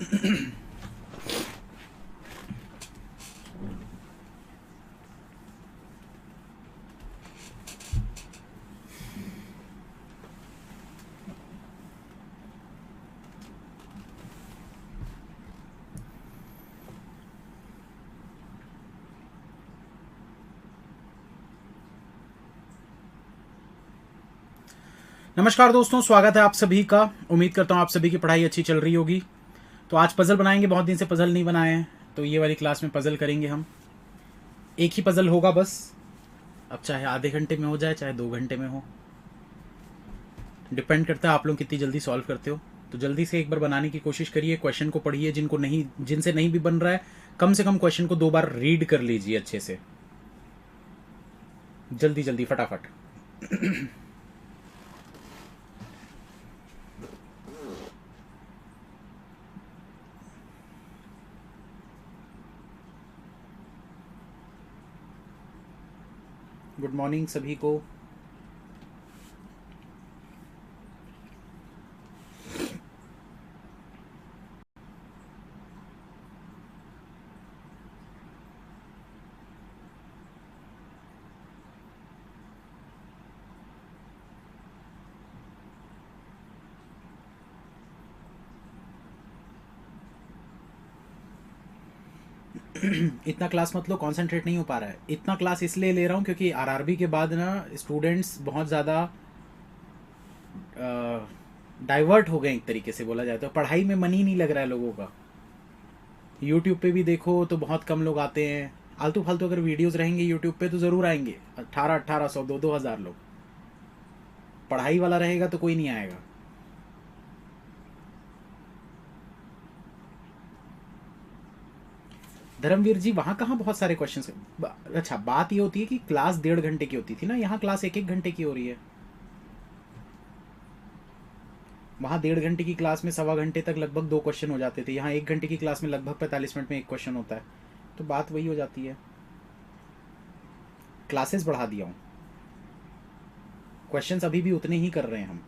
नमस्कार दोस्तों, स्वागत है आप सभी का। उम्मीद करता हूँ आप सभी की पढ़ाई अच्छी चल रही होगी। तो आज पज़ल बनाएंगे। बहुत दिन से पज़ल नहीं बनाए हैं, तो ये वाली क्लास में पज़ल करेंगे हम। एक ही पज़ल होगा बस। अब चाहे आधे घंटे में हो जाए, चाहे 2 घंटे में हो, डिपेंड करता है आप लोग कितनी जल्दी सॉल्व करते हो। तो जल्दी से एक बार बनाने की कोशिश करिए, क्वेश्चन को पढ़िए। जिनसे नहीं भी बन रहा है, कम से कम क्वेश्चन को 2 बार रीड कर लीजिए अच्छे से। जल्दी जल्दी फटाफट। गुड मॉर्निंग सभी को। इतना क्लास मत लो, कंसंट्रेट नहीं हो पा रहा है। इतना क्लास इसलिए ले रहा हूँ क्योंकि आरआरबी के बाद ना स्टूडेंट्स बहुत ज़्यादा डाइवर्ट हो गए। एक तरीके से बोला जाए तो पढ़ाई में मन ही नहीं लग रहा है लोगों का। यूट्यूब पे भी देखो तो बहुत कम लोग आते हैं। आलतू फालतू अगर वीडियोस रहेंगे यूट्यूब पे तो ज़रूर आएंगे 1800 2 हज़ार लोग। पढ़ाई वाला रहेगा तो कोई नहीं आएगा। धर्मवीर जी, वहाँ कहाँ बहुत सारे क्वेश्चन। अच्छा, बात ये होती है कि क्लास 1.5 घंटे की होती थी ना, यहाँ क्लास 1 1 घंटे की हो रही है। वहाँ 1.5 घंटे की क्लास में 1.25 घंटे तक लगभग 2 क्वेश्चन हो जाते थे। यहाँ 1 घंटे की क्लास में लगभग 45 मिनट में एक क्वेश्चन होता है। तो बात वही हो जाती है। क्लासेस बढ़ा दिया हूँ, क्वेश्चंस अभी भी उतने ही कर रहे हैं हम।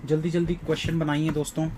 जल्दी जल्दी क्वेश्चन बनाइए दोस्तों।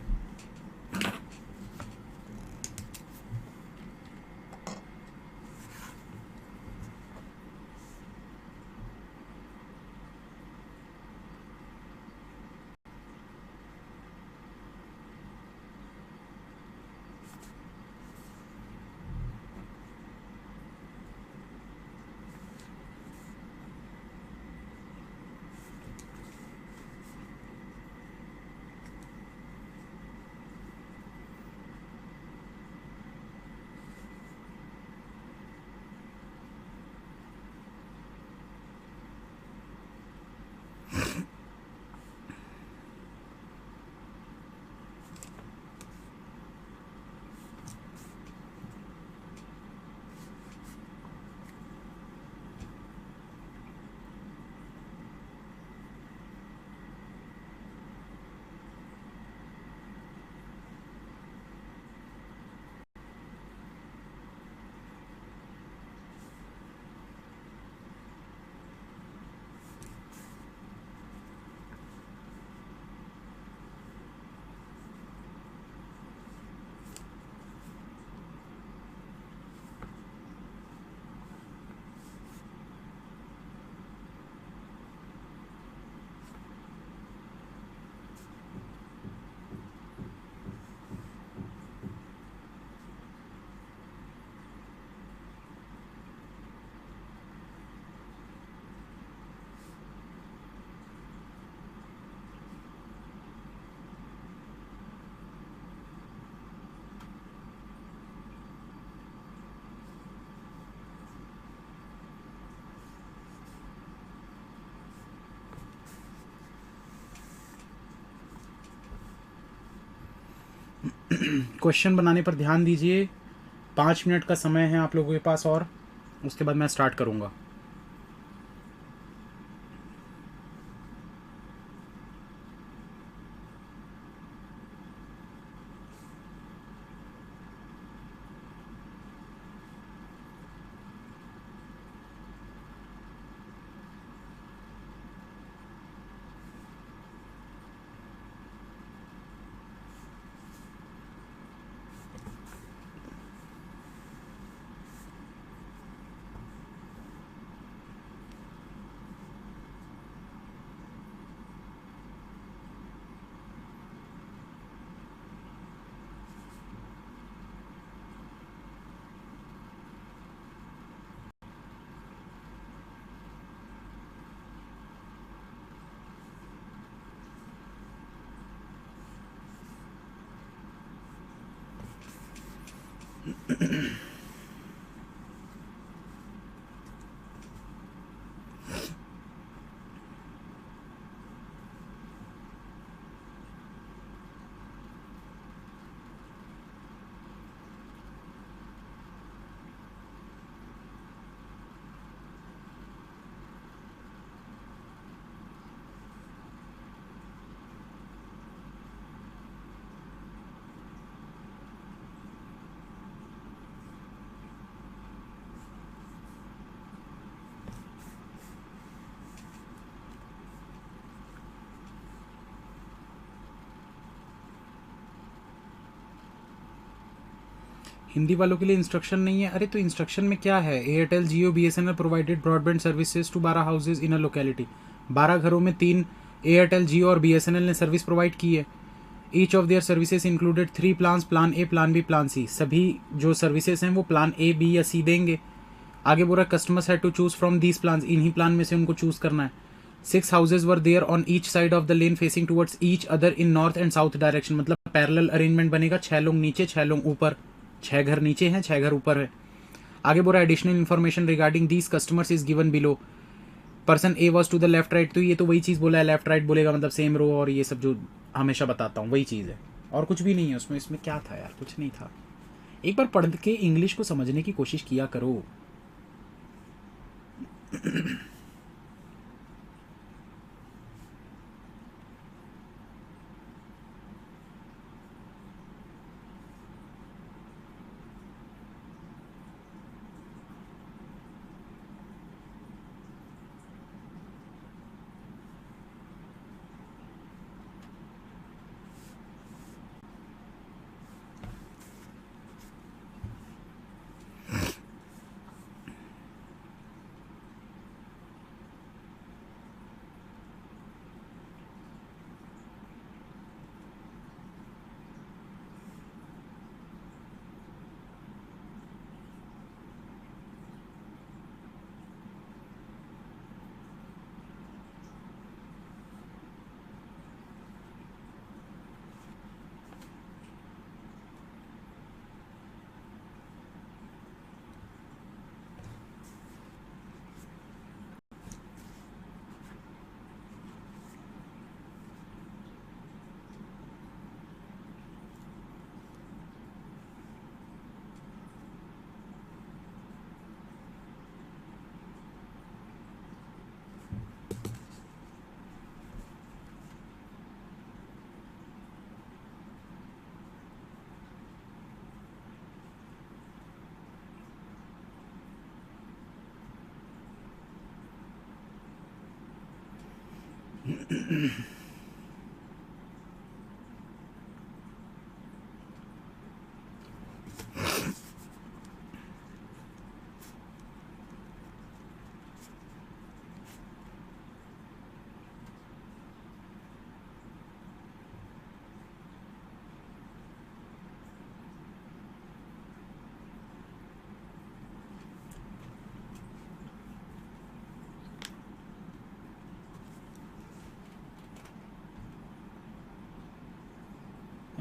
क्वेश्चन बनाने पर ध्यान दीजिए। 5 मिनट का समय है आप लोगों के पास और उसके बाद मैं स्टार्ट करूँगा। हिंदी वालों के लिए इंस्ट्रक्शन नहीं है? अरे तो इंस्ट्रक्शन में क्या है? Airtel Jio BSNL provided broadband services to 12 houses in a locality. 12 घरों में 3 एयरटेल जियो और BSNL ने सर्विस प्रोवाइड की है। Each of their services included 3 plans, plan A, plan B, plan C. सभी जो सर्विसेज हैं वो प्लान ए, बी या सी देंगे। आगे बोल रहा है customers had to choose from these plan, इन्हीं प्लान में से उनको चूज करना है। 6 houses were there on each side of the lane facing towards each other in north and south direction. मतलब पैरेलल अरेंजमेंट बनेगा। 6 लोग नीचे, 6 लोग ऊपर। 6 घर नीचे हैं, 6 घर ऊपर है। आगे बोल रहा है additional information regarding these customers is given below. Person A was to the left right. तो ये तो वही चीज़ बोला है, लेफ्ट राइट बोलेगा मतलब सेम रो और ये सब जो हमेशा बताता हूँ वही चीज़ है। और कुछ भी नहीं है उसमें। इसमें क्या था यार? कुछ नहीं था। एक बार पढ़ के इंग्लिश को समझने की कोशिश किया करो।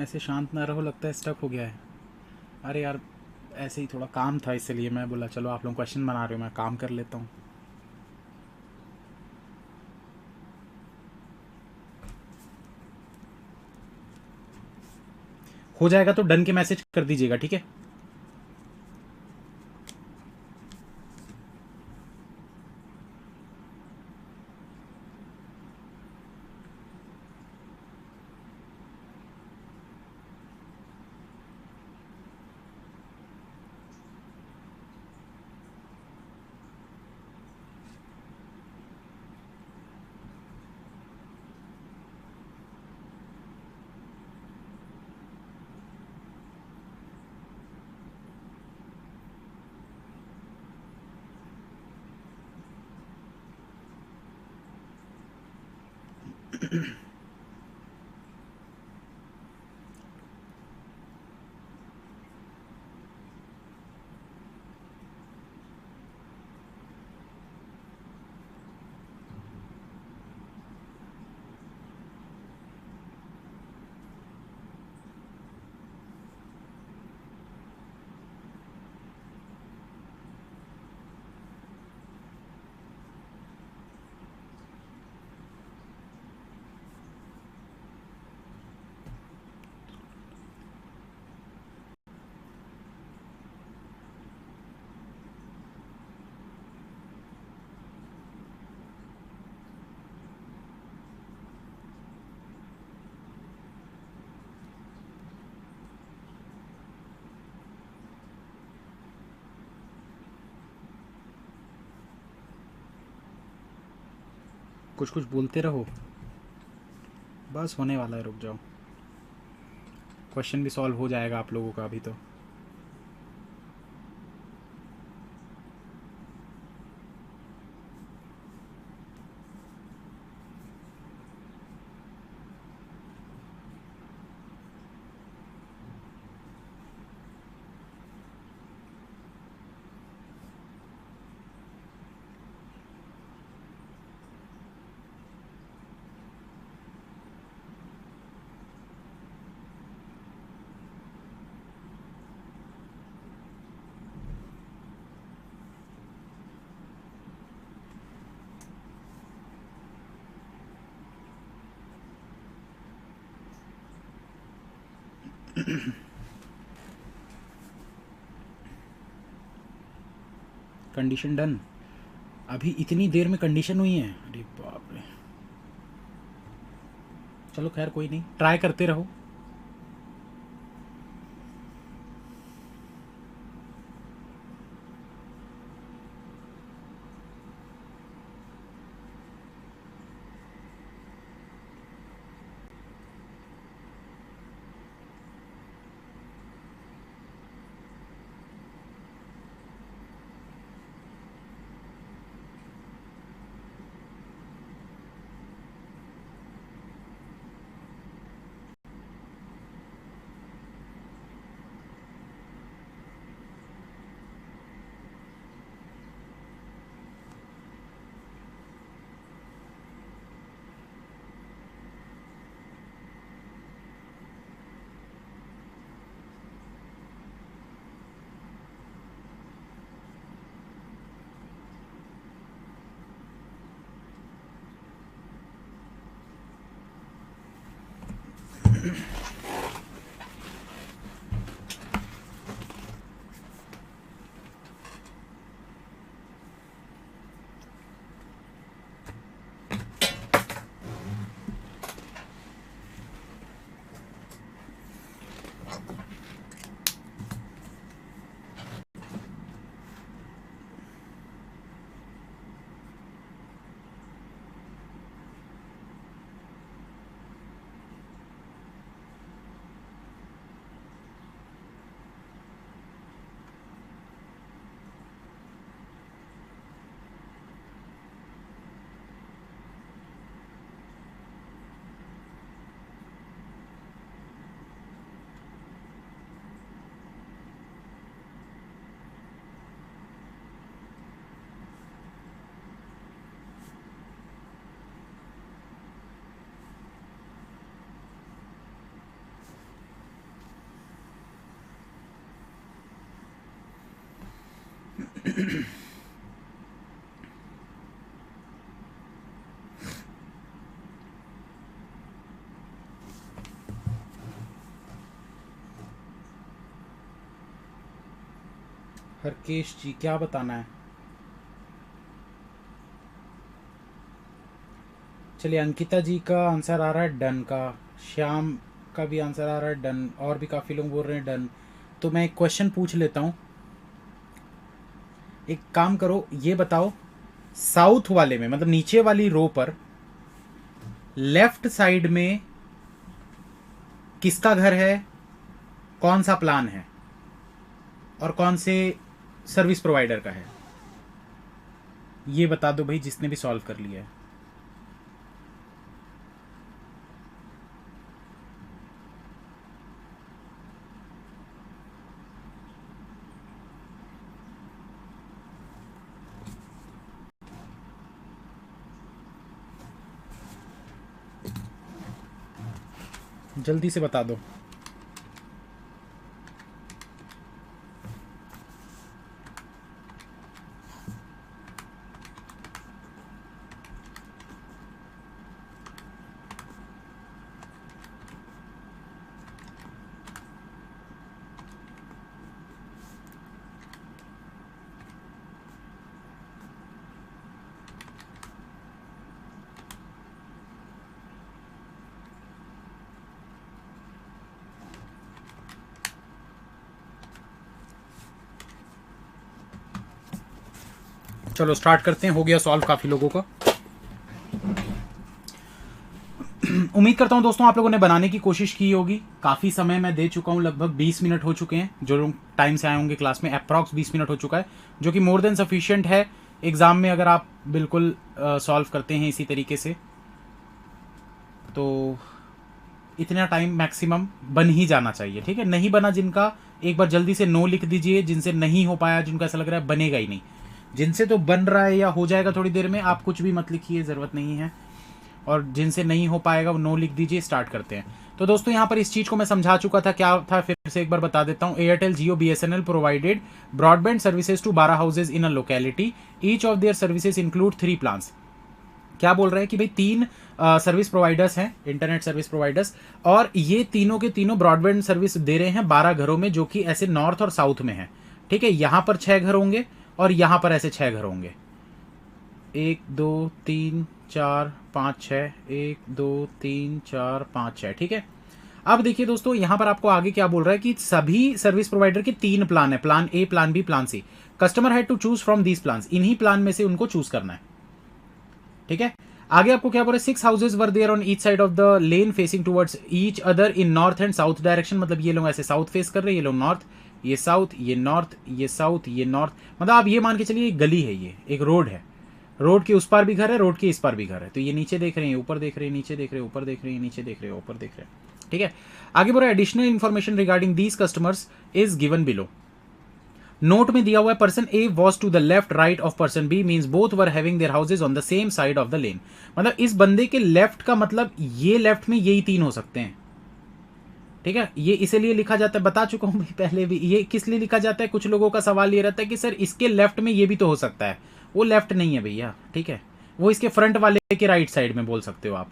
ऐसे शांत ना रहो, लगता है स्टक हो गया है। अरे यार ऐसे ही थोड़ा काम था इसलिए मैं बोला चलो आप लोग क्वेश्चन बना रहे हो, मैं काम कर लेता हूँ। हो जाएगा तो डन के मैसेज कर दीजिएगा, ठीक है। कुछ कुछ बोलते रहो, बस होने वाला है, रुक जाओ। क्वेश्चन भी सॉल्व हो जाएगा आप लोगों का अभी तो। Condition done. अभी इतनी देर में कंडीशन हुई है, अरे बाप रे। चलो खैर कोई नहीं, ट्राई करते रहो। राकेश जी क्या बताना है? चलिए, अंकिता जी का आंसर आ रहा है डन का, श्याम का भी आंसर आ रहा है डन, और भी काफ़ी लोग बोल रहे हैं डन। तो मैं एक क्वेश्चन पूछ लेता हूँ, एक काम करो, ये बताओ साउथ वाले में, मतलब नीचे वाली रो पर लेफ्ट साइड में किसका घर है, कौन सा प्लान है, और कौन से सर्विस प्रोवाइडर का है? ये बता दो भाई, जिसने भी सॉल्व कर लिया है। जल्दी से बता दो। चलो स्टार्ट करते हैं, हो गया सॉल्व काफ़ी लोगों का। उम्मीद करता हूं दोस्तों आप लोगों ने बनाने की कोशिश की होगी। काफ़ी समय मैं दे चुका हूं, लगभग 20 मिनट हो चुके हैं, जो लोग टाइम से आए होंगे क्लास में अप्रॉक्स 20 मिनट हो चुका है, जो कि मोर देन सफिशिएंट है एग्ज़ाम में अगर आप बिल्कुल सॉल्व करते हैं इसी तरीके से। तो इतना टाइम मैक्सिमम बन ही जाना चाहिए, ठीक है। नहीं बना जिनका, एक बार जल्दी से नो लिख दीजिए। जिनसे नहीं हो पाया, जिनको ऐसा लग रहा है बनेगा ही नहीं, जिनसे तो बन रहा है या हो जाएगा थोड़ी देर में, आप कुछ भी मत लिखिए, ज़रूरत नहीं है। और जिनसे नहीं हो पाएगा वो नो लिख दीजिए। स्टार्ट करते हैं। तो दोस्तों यहाँ पर इस चीज़ को मैं समझा चुका था, क्या था फिर से एक बार बता देता हूँ। Airtel Jio BSNL provided broadband services to 12 houses in a locality. Each of their services include 3 plans. क्या बोल रहे हैं कि भाई 3 सर्विस प्रोवाइडर्स हैं, इंटरनेट सर्विस प्रोवाइडर्स, और ये तीनों के तीनों ब्रॉडबैंड सर्विस दे रहे हैं 12 घरों में, जो कि ऐसे नॉर्थ और साउथ में है, ठीक है। यहां पर 6 घर होंगे और यहां पर ऐसे 6 घर होंगे। 1 2 3 4 5 6, 1 2 3 4 5 6, ठीक है। अब देखिए दोस्तों, यहां पर आपको आगे क्या बोल रहा है कि सभी सर्विस प्रोवाइडर के 3 प्लान है, plan A, plan B, plan C. Customer had to choose from these plan, इन्हीं प्लान में से उनको चूज करना है, ठीक है। आगे आपको क्या बोल रहा है, 6 houses were there on each side of the lane facing towards each other in north and south direction. मतलब ये लोग ऐसे साउथ फेस कर रहे हैं, ये लोग नॉर्थ, ये साउथ, ये नॉर्थ, ये साउथ, ये नॉर्थ। मतलब आप ये मान के चलिए एक गली है, ये एक रोड है, रोड के उस पार भी घर है, रोड के इस पार भी घर है। तो ये नीचे देख रहे हैं, ऊपर देख रहे हैं, नीचे देख रहे हैं, ऊपर देख रहे हैं, नीचे देख रहे हैं, ऊपर देख रहे हैं, ठीक है। आगे बोल रहा है additional information regarding these customers is given below. Note में दिया हुआ है person A was to the left right of person B, means both were having their houses on the same side of the lane. मतलब इस बंदे के left का मतलब ये लेफ्ट में यही 3 हो सकते हैं, ठीक है। ये इसीलिए लिखा जाता है, बता चुका हूं पहले भी, ये किस लिए लिखा जाता है। कुछ लोगों का सवाल ये रहता है कि सर इसके लेफ्ट में ये भी तो हो सकता है। वो लेफ्ट नहीं है भैया, ठीक है, वो इसके फ्रंट वाले के राइट साइड में बोल सकते हो आप।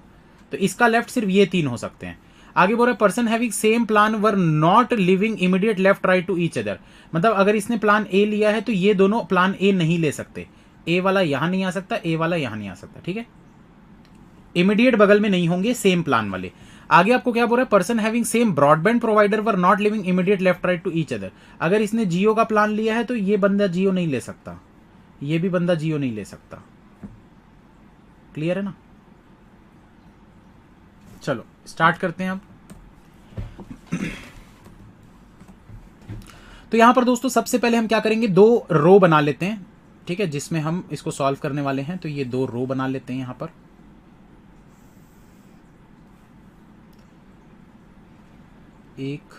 तो इसका लेफ्ट सिर्फ ये 3 हो सकते हैं। आगे बोल रहे person having same plan were not living immediate left right to each other. मतलब अगर इसने प्लान ए लिया है तो ये दोनों प्लान ए नहीं ले सकते। ए वाला यहां नहीं आ सकता, ए वाला यहां नहीं आ सकता, ठीक है। इमीडिएट बगल में नहीं होंगे सेम प्लान वाले। आगे आपको क्या बोल रहा है, person having same broadband provider were not living immediate left right to each other. अगर इसने जियो का प्लान लिया है तो ये बंदा जियो नहीं ले सकता, ये भी बंदा जियो नहीं ले सकता। क्लियर है ना। चलो स्टार्ट करते हैं अब। तो यहां पर दोस्तों सबसे पहले हम क्या करेंगे, 2 रो बना लेते हैं, ठीक है, जिसमें हम इसको सॉल्व करने वाले हैं। तो ये 2 रो बना लेते हैं यहां पर। एक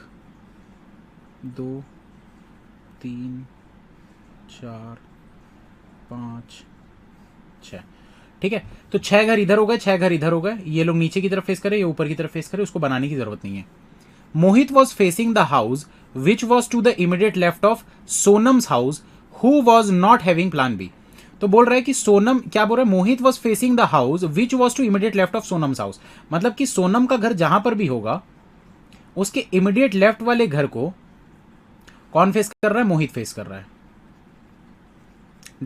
2 3 4 5 6, ठीक है। तो 6 घर इधर हो गए, 6 घर इधर हो गए। ये लोग नीचे की तरफ फेस करे, ये ऊपर की तरफ फेस करे, उसको बनाने की जरूरत नहीं है। Mohit was facing the house which was to the immediate left of Sonam's house who was not having plan B. तो बोल रहा है कि सोनम, क्या बोल रहा है, Mohit was facing the house which was to immediate left of Sonam's house. मतलब कि सोनम का घर जहां पर भी होगा उसके इमीडिएट लेफ्ट वाले घर को कौन फेस कर रहा है, मोहित फेस कर रहा है,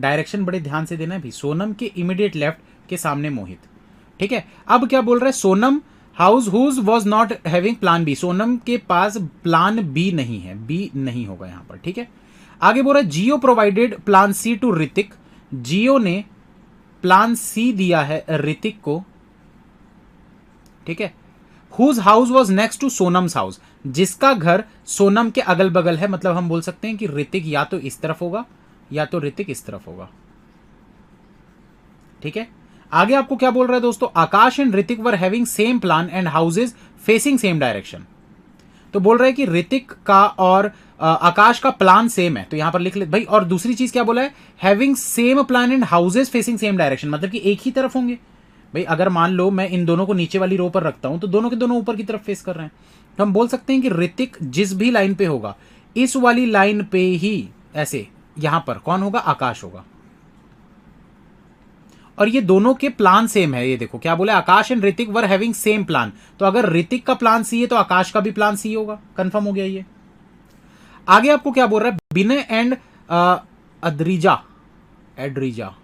डायरेक्शन बड़े ध्यान से देना है भी, सोनम के इमीडिएट लेफ्ट के सामने मोहित। ठीक है, अब क्या बोल रहा है, Sonam house whose was not having plan B, Sonam के पास प्लान बी नहीं है, बी नहीं होगा यहां पर। ठीक है, आगे बोल रहा है Jio provided plan C to Hrithik, Jio ने प्लान सी दिया है ऋतिक को। ठीक है, whose house was next to Sonam's house, जिसका घर सोनम के अगल बगल है, मतलब हम बोल सकते हैं कि ऋतिक या तो इस तरफ होगा या तो ऋतिक इस तरफ होगा। ठीक है, आगे आपको क्या बोल रहा है दोस्तों, Akash and Hrithik were having same plan and houses facing same direction. तो बोल रहा है कि ऋतिक का और आकाश का प्लान सेम है, तो यहां पर लिख ले भाई। और दूसरी चीज क्या बोला है, having same plan and houses facing same direction, मतलब कि एक ही तरफ होंगे। भाई अगर मान लो मैं इन दोनों को नीचे वाली रो पर रखता हूं तो दोनों के दोनों ऊपर की तरफ फेस कर रहे हैं, तो हम बोल सकते हैं कि ऋतिक जिस भी लाइन पे होगा इस वाली लाइन पे ही, ऐसे यहां पर कौन होगा, आकाश होगा। और ये दोनों के प्लान सेम है, ये देखो क्या बोले, Akash and Hrithik were having same plan, तो अगर ऋतिक का प्लान सी है तो आकाश का भी प्लान सी होगा, कंफर्म हो गया ये। आगे आपको क्या बोल रहा है, विनय एंड अद्रिजा, एड्रिजा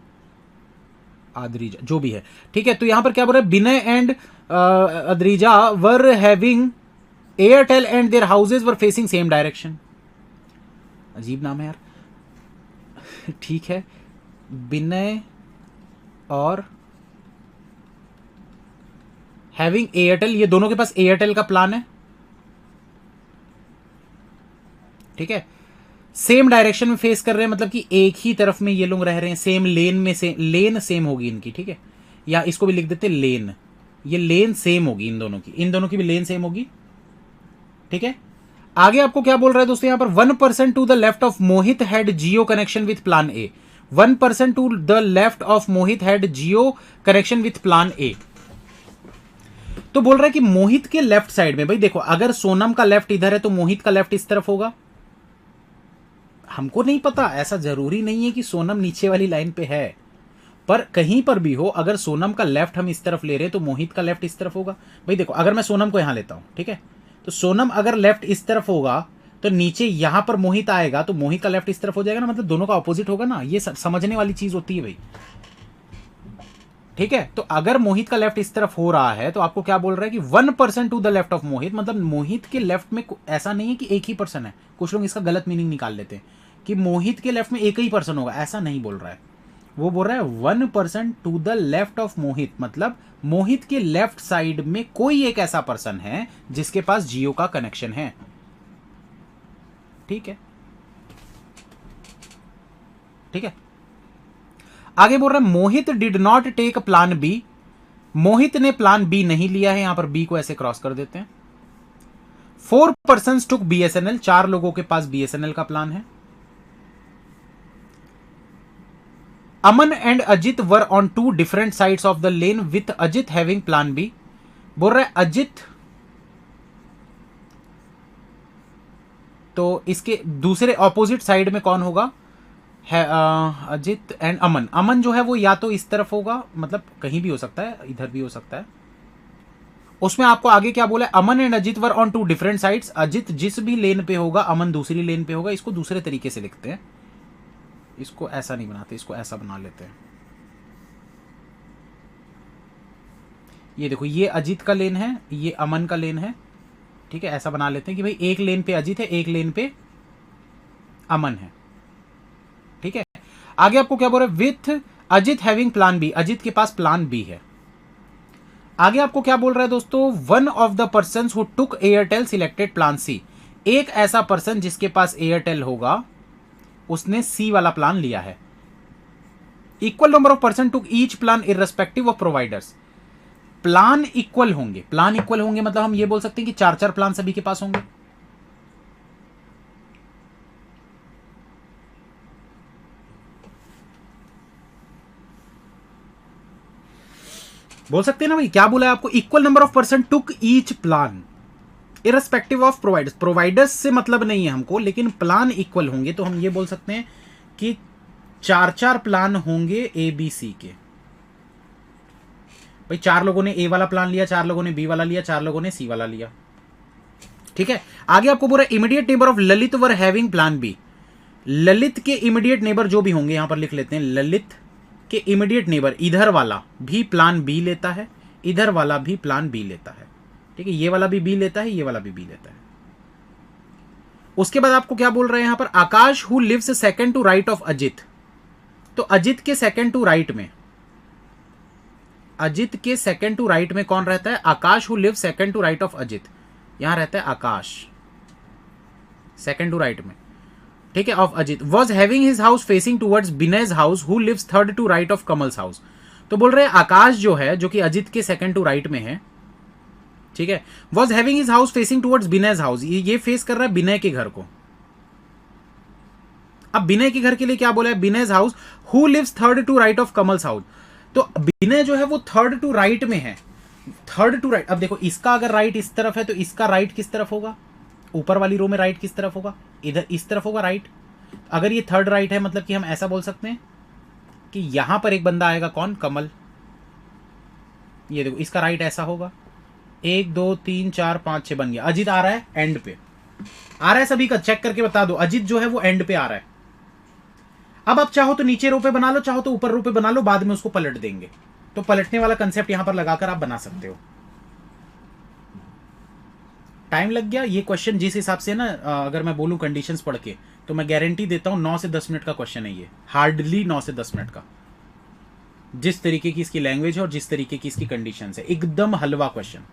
आद्रिजा जो भी है। ठीक है, तो यहां पर क्या बोल रहा है, Vinay and Adrija were having Airtel and their houses were facing same direction. अजीब नाम है यार। ठीक है, विनय और हैविंग एयरटेल, ये दोनों के पास एयरटेल का प्लान है। ठीक है, सेम डायरेक्शन में फेस कर रहे हैं, मतलब कि एक ही तरफ में ये लोग रह रहे हैं, सेम लेन में, से लेन सेम होगी इनकी। ठीक है, या इसको भी लिख देते लेन, ये लेन सेम होगी इन दोनों की, इन दोनों की भी लेन सेम होगी। ठीक है, आगे आपको क्या बोल रहा है दोस्तों, यहां पर 1% to the left of Mohit had Jio connection with plan A, 1% to the left of Mohit had Jio connection with plan A. तो बोल रहा है कि मोहित के लेफ्ट साइड में, भाई देखो अगर सोनम का लेफ्ट इधर है तो मोहित का लेफ्ट इस तरफ होगा। हमको नहीं पता, ऐसा जरूरी नहीं है कि सोनम नीचे वाली लाइन पे है, पर कहीं पर भी हो, अगर सोनम का लेफ्ट हम इस तरफ ले रहे हैं तो मोहित का लेफ्ट इस तरफ होगा। भाई देखो अगर मैं सोनम को यहां लेता हूं, ठीक है, तो सोनम अगर लेफ्ट इस तरफ होगा तो नीचे यहां पर मोहित आएगा तो मोहित का लेफ्ट इस तरफ हो जाएगा ना, मतलब दोनों का ऑपोजिट होगा ना, ये समझने वाली चीज होती है भाई। ठीक है, तो अगर मोहित का लेफ्ट इस तरफ हो रहा है तो आपको क्या बोल रहा है कि 1% टू द लेफ्ट ऑफ मोहित, मतलब मोहित के लेफ्ट में ऐसा नहीं है कि एक ही पर्सन है, कुछ लोग इसका गलत मीनिंग निकाल लेते हैं कि मोहित के लेफ्ट में एक ही पर्सन होगा, ऐसा नहीं बोल रहा है। वो बोल रहा है 1% टू द लेफ्ट ऑफ मोहित, मतलब मोहित के लेफ्ट साइड में कोई एक ऐसा पर्सन है जिसके पास जियो का कनेक्शन है। ठीक है, ठीक है, आगे बोल रहा है Mohit did not take plan B, Mohit ने प्लान बी नहीं लिया है, यहां पर बी को ऐसे क्रॉस कर देते हैं। 4 पर्सन्स टुक बीएसएनएल, 4 लोगों के पास बीएसएनएल का प्लान है। Aman and Ajit were on 2 different sides of the lane with Ajit having plan B. बोल रहा है अजित, तो इसके दूसरे ऑपोजिट साइड में कौन होगा, है अजित एंड अमन। अमन जो है वो या तो इस तरफ होगा, मतलब कहीं भी हो सकता है, इधर भी हो सकता है। उसमें आपको आगे क्या बोला है, Aman and Ajit were on 2 different sides, Ajit जिस भी लेन पे होगा अमन दूसरी लेन पे होगा। इसको दूसरे तरीके से लिखते हैं, इसको ऐसा नहीं बनाते, इसको ऐसा बना लेते हैं। ये देखो ये अजित का लेन है, ये अमन का लेन है। ठीक है, ऐसा बना लेते हैं कि भाई एक लेन पे अजित है, एक लेन पे अमन है। ठीक है, आगे आपको क्या बोल रहा है, with Ajit having plan B, Ajit के पास प्लान बी है। आगे आपको क्या बोल रहा है दोस्तों, one of the person who took Airtel selected plan C, एक ऐसा पर्सन जिसके पास एयरटेल होगा उसने सी वाला प्लान लिया है। Equal number of person took each plan irrespective of providers, plan equal होंगे, प्लान इक्वल होंगे मतलब हम ये बोल सकते हैं कि 4-4 प्लान सभी के पास होंगे। बोल सकते हैं ना भाई, क्या बोला है आपको, equal number of person took each plan irrespective of providers, providers से मतलब नहीं है हमको, लेकिन प्लान इक्वल होंगे तो हम ये बोल सकते हैं कि 4-4 प्लान होंगे ए बी सी के। भाई 4 लोगों ने ए वाला प्लान लिया, 4 लोगों ने बी वाला लिया, 4 लोगों ने सी वाला लिया। ठीक है, आगे आपको बोल रहा है immediate neighbour of Lalit were having plan B, Lalit के इमीडिएट नेबर जो भी होंगे यहां पर लिख लेते हैं, ललित के इमीडिएट नेबर इधर वाला भी प्लान बी लेता है, इधर वाला भी प्लान बी लेता है, ठीक है, ये वाला भी बी लेता है, ये वाला भी बी लेता है। उसके बाद आपको क्या बोल रहे हैं यहां पर, Akash who lives second to right of Ajit, तो अजित के सेकंड टू राइट में, अजित के सेकंड टू राइट में कौन रहता है, Akash who live second to right of Ajit, यहां रहता है आकाश सेकंड टू राइट में, ठीक है, of Ajit, was having his house facing towards Binay's house who lives third to right of Kamal's house. तो बोल रहे हैं आकाश जो है, जो कि अजित के सेकंड टू राइट में है, ठीक है, was having his house facing towards Binay's house, ये फेस कर रहा है बिनय के घर को। अब बिनय के घर के लिए क्या बोला है, Binay's house who lives third to right of Kamal's house, तो बिनय जो है वो थर्ड टू राइट में है, थर्ड टू राइट। अब देखो इसका अगर राइट इस तरफ है तो इसका राइट किस तरफ होगा, ऊपर वाली रो में राइट किस तरफ होगा, इधर इस तरफ होगा राइट। अगर ये थर्ड राइट है मतलब कि हम ऐसा बोल सकते हैं कि यहां पर एक बंदा आएगा, कौन, कमल, ये देखो इसका राइट ऐसा होगा, 1 2 3 4 5 6 बन गया। अजित आ रहा है एंड पे, आ रहा है, सभी का चेक करके बता दो, अजित जो है वो एंड पे आ रहा है। अब आप चाहो तो नीचे रो पे बना लो, चाहो तो ऊपर रो पे बना लो, बाद में उसको पलट देंगे, तो पलटने वाला कंसेप्ट यहां पर लगाकर आप बना सकते हो। टाइम लग गया ये क्वेश्चन जिस हिसाब से ना, अगर मैं बोलूं कंडीशंस पढ़ के, तो मैं गारंटी देता हूं 9 से 10 मिनट का क्वेश्चन है ये, हार्डली 9 से 10 मिनट का, जिस तरीके की इसकी लैंग्वेज है और जिस तरीके की इसकी कंडीशंस है, एकदम हलवा क्वेश्चन।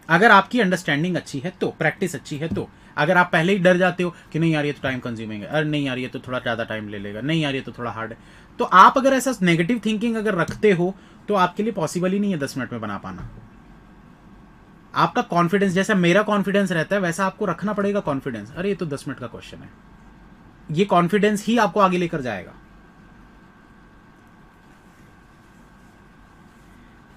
अगर आपकी अंडरस्टैंडिंग अच्छी है तो, प्रैक्टिस अच्छी है तो। अगर आप पहले ही डर जाते हो कि नहीं यार ये तो टाइम कंज्यूमिंग है, अरे नहीं यार ये तो थोड़ा ज़्यादा टाइम ले लेगा, नहीं यार ये तो थोड़ा हार्ड है, तो आप अगर ऐसा नेगेटिव थिंकिंग अगर रखते हो तो आपके लिए पॉसिबल ही नहीं है 10 मिनट में बना पाना। आपका कॉन्फिडेंस, जैसा मेरा कॉन्फिडेंस रहता है वैसा आपको रखना पड़ेगा कॉन्फिडेंस, अरे ये तो 10 मिनट का क्वेश्चन है, ये कॉन्फिडेंस ही आपको आगे लेकर जाएगा।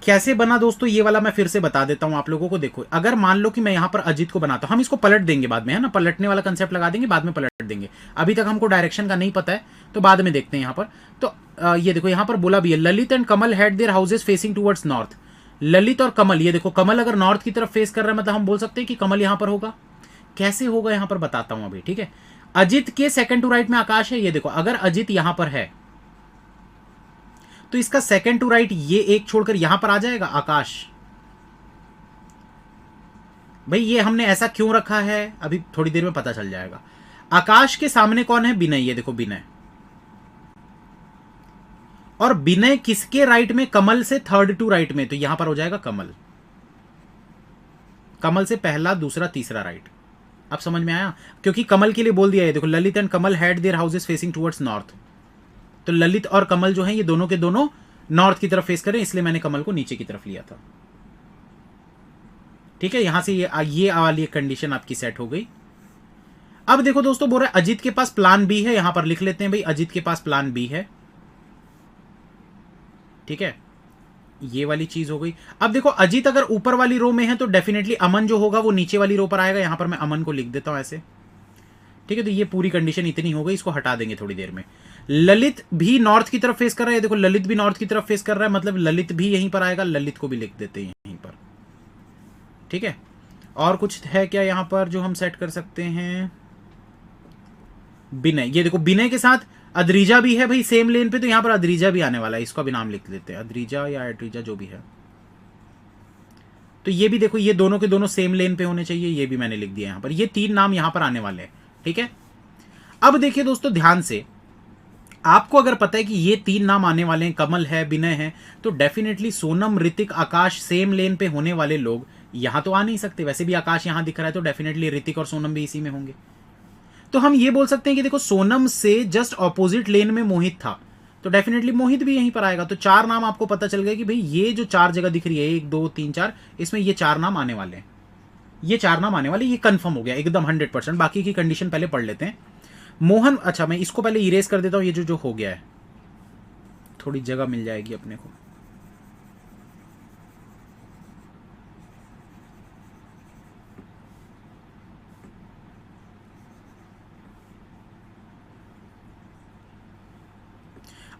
कैसे बना दोस्तों ये वाला मैं फिर से बता देता हूं आप लोगों को। देखो अगर मान लो कि मैं यहां पर अजित को बनाता हूं, हम इसको पलट देंगे बाद में, है ना, पलटने वाला कंसेप्ट लगा देंगे, बाद में पलट देंगे, अभी तक हमको डायरेक्शन का नहीं पता है तो बाद में देखते हैं यहां पर। तो ये देखो यहां पर बोला भी है, Lalit and Kamal had their houses facing towards north. Lalit और कमल, ये देखो कमल अगर नॉर्थ की तरफ फेस कर रहा है मतलब हम बोल सकते हैं कि कमल यहां पर होगा। कैसे होगा यहां पर बताता हूं अभी, ठीक है। अजित के सेकंड टू राइट में आकाश है, ये देखो अगर अजित यहां पर है तो इसका सेकंड टू राइट ये एक छोड़कर यहां पर आ जाएगा आकाश। भाई ये हमने ऐसा क्यों रखा है अभी थोड़ी देर में पता चल जाएगा। आकाश के सामने कौन है, विनय, ये देखो विनय, और विनय किसके राइट में, कमल से थर्ड टू राइट में, तो यहां पर हो जाएगा कमल, कमल से पहला दूसरा तीसरा राइट। अब समझ में आया, क्योंकि कमल के लिए बोल दिया है, देखो Lalit and Kamal had their houses facing towards north, तो ललित और कमल जो है ये दोनों के दोनों नॉर्थ की तरफ फेस करें, इसलिए मैंने कमल को नीचे की तरफ लिया था, ठीक है। यहां से ये वाली कंडीशन आपकी सेट हो गई। अब देखो दोस्तों बोल रहे अजित के पास प्लान बी है, यहां पर लिख लेते हैं भाई अजित के पास प्लान बी है, ठीक है, ये वाली चीज हो गई। अब देखो अजित अगर ऊपर वाली रो में है तो डेफिनेटली अमन जो होगा वो नीचे वाली रो पर आएगा, यहां पर मैं अमन को लिख देता हूं ऐसे, ठीक है। तो ये पूरी कंडीशन इतनी हो गई, इसको हटा देंगे थोड़ी देर में। ललित भी नॉर्थ की तरफ फेस कर रहा है, देखो ललित भी नॉर्थ की तरफ फेस कर रहा है, मतलब ललित भी यहीं पर आएगा, ललित को भी लिख देते हैं यहीं पर, ठीक है। और कुछ है क्या यहां पर जो हम सेट कर सकते हैं, विनय, ये देखो विनय के साथ अद्रिजा भी है भाई सेम लेन पे, तो यहां पर अद्रिजा भी आने वाला है, इसका भी नाम लिख देते हैं, अद्रिजा या एड्रिजा जो भी है। तो ये भी देखो ये दोनों के दोनों सेम लेन पे होने चाहिए, ये भी मैंने लिख दिया यहां पर, ये 3 नाम यहां पर आने वाले हैं, ठीक है। अब देखिए दोस्तों ध्यान से, आपको अगर पता है कि ये 3 नाम आने वाले हैं, कमल है, विनय है, तो डेफिनेटली सोनम, ऋतिक, आकाश सेम लेन पे होने वाले लोग यहां तो आ नहीं सकते। वैसे भी आकाश यहां दिख रहा है तो डेफिनेटली ऋतिक और सोनम भी इसी में होंगे। तो हम ये बोल सकते हैं कि देखो सोनम से जस्ट ऑपोजिट लेन में मोहित था, तो डेफिनेटली मोहित भी यहीं पर आएगा। तो 4 नाम आपको पता चल गए कि भाई ये जो 4 जगह दिख रही है, 1 2 3 4, इसमें ये 4 नाम आने वाले हैं, ये 4 नाम आने वाले, ये कंफर्म हो गया एकदम 100%। बाकी की कंडीशन पहले पढ़ लेते हैं। मोहन, अच्छा मैं इसको पहले इरेज कर देता हूं, ये जो हो गया है, थोड़ी जगह मिल जाएगी अपने को।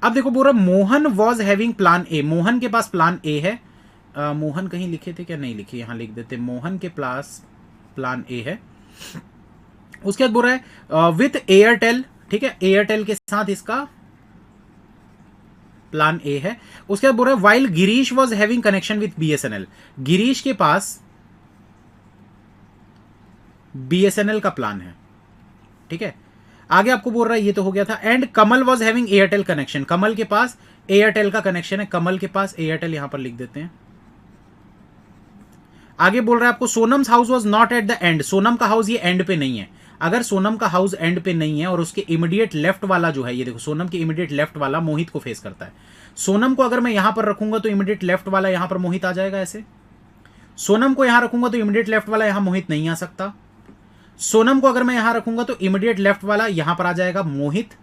अब देखो बोल रहा Mohan was having plan A, Mohan के पास प्लान ए है। मोहन कहीं लिखे थे क्या, नहीं लिखे, यहां लिख देते, मोहन के पास प्लान ए है। उसके बाद बोल रहा है विथ एयरटेल ठीक है, एयरटेल के साथ इसका प्लान ए है। उसके बाद बोल रहा है while Girish was having connection with BSNL, Girish के पास बीएसएनएल का प्लान है। ठीक है, आगे आपको बोल रहा है, ये तो हो गया था। And Kamal was having Airtel connection, Kamal के पास एयरटेल का कनेक्शन है, कमल के पास एयरटेल, यहां पर लिख देते हैं। आगे बोल रहा है आपको Sonam's house was not at the end, Sonam का हाउस ये एंड पे नहीं है। अगर सोनम का हाउस एंड पे नहीं है और उसके इमीडिएट लेफ्ट वाला जो है, ये देखो सोनम के इमीडिएट लेफ्ट वाला मोहित को फेस करता है। सोनम को अगर मैं यहां पर रखूंगा तो इमीडिएट लेफ्ट वाला यहां पर मोहित आ जाएगा ऐसे। सोनम को यहां रखूंगा तो इमीडिएट लेफ्ट वाला यहां मोहित नहीं आ सकता। सोनम को अगर मैं यहां रखूंगा तो इमीडिएट लेफ्ट वाला यहां पर आ जाएगा मोहित।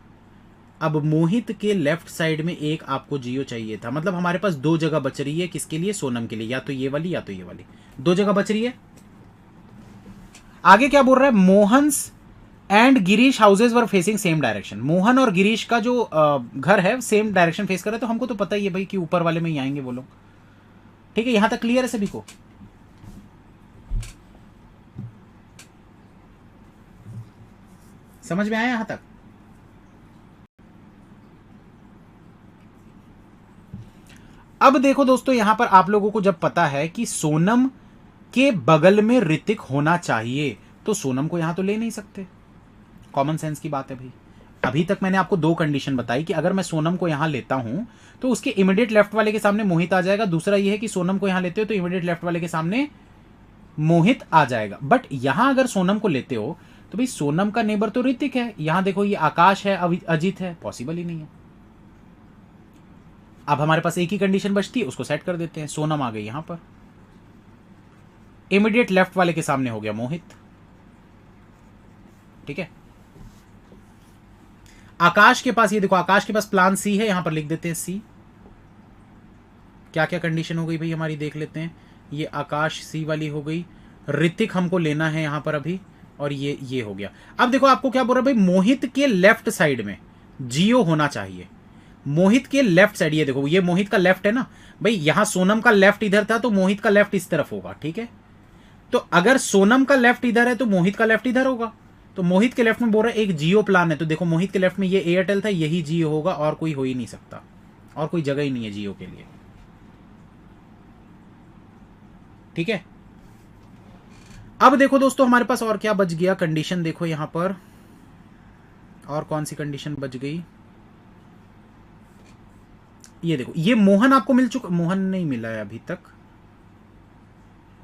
अब मोहित के लेफ्ट साइड में एक आपको जियो चाहिए था, मतलब हमारे पास दो जगह बच रही है, किसके लिए? सोनम के लिए, या तो ये वाली या तो ये वाली, दो जगह बच रही है। आगे क्या बोल रहा है, Mohan's and Girish houses were facing same direction, Mohan और गिरीश का जो घर है सेम डायरेक्शन फेस कर रहे हैं, तो हमको तो पता ही है भाई कि ऊपर वाले में ही आएंगे वो लोग। ठीक है, यहां तक क्लियर है सभी को? समझ में आया यहां तक? अब देखो दोस्तों, यहां पर आप लोगों को जब पता है कि सोनम के बगल में ऋतिक होना चाहिए, तो सोनम को यहां तो ले नहीं सकते, कॉमन सेंस की बात है भाई। अभी तक मैंने आपको दो कंडीशन बताई कि अगर मैं सोनम को यहां लेता हूं तो उसके इमीडिएट लेफ्ट वाले के सामने मोहित आ जाएगा। दूसरा यह है कि सोनम को यहां लेते हो तो इमीडिएट लेफ्ट वाले के सामने मोहित आ जाएगा। बट यहां अगर सोनम को लेते हो तो भाई सोनम का नेबर तो ऋतिक है, यहां देखो ये आकाश है, अजित है, पॉसिबल ही नहीं है। अब हमारे पास एक ही कंडीशन बचती है, उसको सेट कर देते हैं। सोनम आ गई यहां पर, इमीडिएट लेफ्ट वाले के सामने हो गया मोहित। ठीक है, आकाश के पास, ये देखो आकाश के पास प्लान सी है, यहां पर लिख देते हैं सी। क्या क्या कंडीशन हो गई भाई हमारी, देख लेते हैं। ये आकाश सी वाली हो गई, ऋतिक हमको लेना है यहां पर अभी, और ये हो गया। अब देखो आपको क्या बोल रहा है भाई, मोहित के लेफ्ट साइड में जियो होना चाहिए। मोहित के लेफ्ट साइड, ये देखो ये मोहित का लेफ्ट है ना भाई, यहां सोनम का लेफ्ट इधर था तो मोहित का लेफ्ट इस तरफ होगा। ठीक है, तो अगर सोनम का लेफ्ट इधर है तो मोहित का लेफ्ट इधर होगा। तो मोहित के लेफ्ट में बोल रहा है एक जियो प्लान है, तो देखो मोहित के लेफ्ट में ये एयरटेल था, यही जियो होगा, और कोई हो ही नहीं सकता, और कोई जगह ही नहीं है जियो के लिए। ठीक है, अब देखो दोस्तों हमारे पास और क्या बच गया कंडीशन, देखो यहां पर और कौन सी कंडीशन बच गई। ये देखो, ये मोहन आपको मिल चुका, मोहन नहीं मिला है अभी तक,